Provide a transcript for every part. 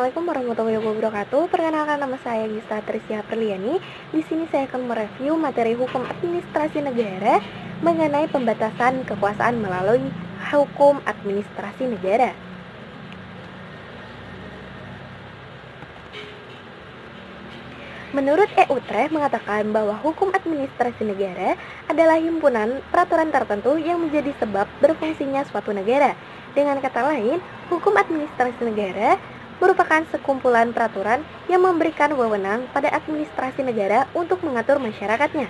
Assalamualaikum warahmatullahi wabarakatuh. Perkenalkan, nama saya Gista Trisya Perliani. Di sini saya akan mereview materi hukum administrasi negara mengenai pembatasan kekuasaan melalui hukum administrasi negara. Menurut Utrecht mengatakan bahwa hukum administrasi negara adalah himpunan peraturan tertentu yang menjadi sebab berfungsinya suatu negara. Dengan kata lain, hukum administrasi negara merupakan sekumpulan peraturan yang memberikan wewenang pada administrasi negara untuk mengatur masyarakatnya.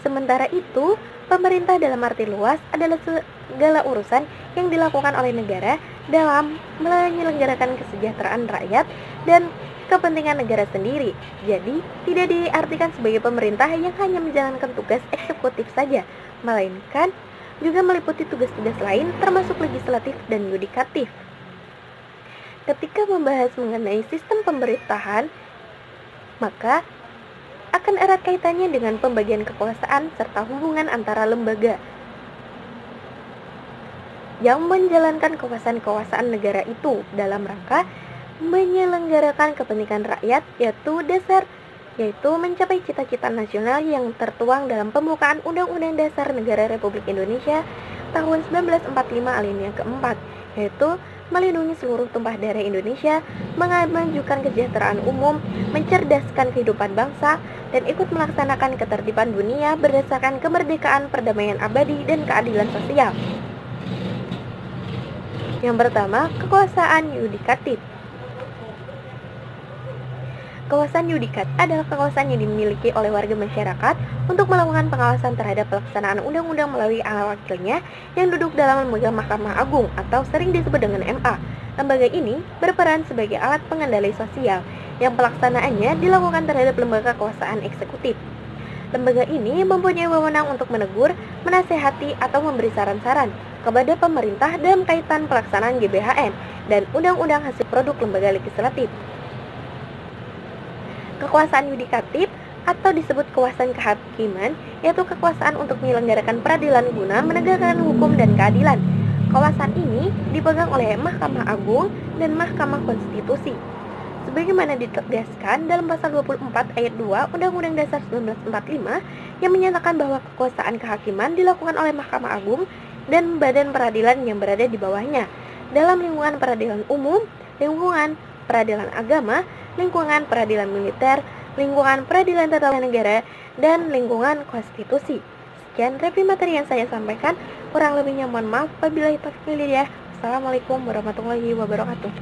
Sementara itu, pemerintah dalam arti luas adalah segala urusan yang dilakukan oleh negara dalam menyelenggarakan kesejahteraan rakyat dan kepentingan negara sendiri. Jadi, tidak diartikan sebagai pemerintah yang hanya menjalankan tugas eksekutif saja, melainkan juga meliputi tugas-tugas lain termasuk legislatif dan yudikatif. Ketika membahas mengenai sistem pemerintahan, maka akan erat kaitannya dengan pembagian kekuasaan serta hubungan antara lembaga yang menjalankan kekuasaan negara itu dalam rangka menyelenggarakan kepentingan rakyat, yaitu mencapai cita-cita nasional yang tertuang dalam pembukaan Undang-Undang Dasar Negara Republik Indonesia tahun 1945 alinea keempat, yaitu melindungi seluruh tumpah darah Indonesia, memajukan kesejahteraan umum, mencerdaskan kehidupan bangsa, dan ikut melaksanakan ketertiban dunia berdasarkan kemerdekaan, perdamaian abadi, dan keadilan sosial. Yang pertama, kekuasaan yudikatif. Kekuasaan yudikat adalah kekuasaan yang dimiliki oleh warga masyarakat untuk melakukan pengawasan terhadap pelaksanaan undang-undang melalui wakilnya yang duduk dalam lembaga Mahkamah Agung atau sering disebut dengan MA. Lembaga ini berperan sebagai alat pengendali sosial yang pelaksanaannya dilakukan terhadap lembaga kekuasaan eksekutif. Lembaga ini mempunyai wewenang untuk menegur, menasehati, atau memberi saran-saran kepada pemerintah dalam kaitan pelaksanaan GBHN dan undang-undang hasil produk lembaga legislatif. Kekuasaan yudikatif atau disebut kekuasaan kehakiman, yaitu kekuasaan untuk menyelenggarakan peradilan guna menegakkan hukum dan keadilan. Kekuasaan ini dipegang oleh Mahkamah Agung dan Mahkamah Konstitusi. Sebagaimana ditegaskan dalam pasal 24 ayat 2 Undang-Undang Dasar 1945 yang menyatakan bahwa kekuasaan kehakiman dilakukan oleh Mahkamah Agung dan badan peradilan yang berada di bawahnya dalam lingkungan peradilan umum, lingkungan peradilan agama, lingkungan peradilan militer, lingkungan peradilan tata negara, dan lingkungan konstitusi. Sekian review materi yang saya sampaikan. Kurang lebihnya mohon maaf. Wabillahi taufiq wal hidayah. Assalamualaikum warahmatullahi wabarakatuh.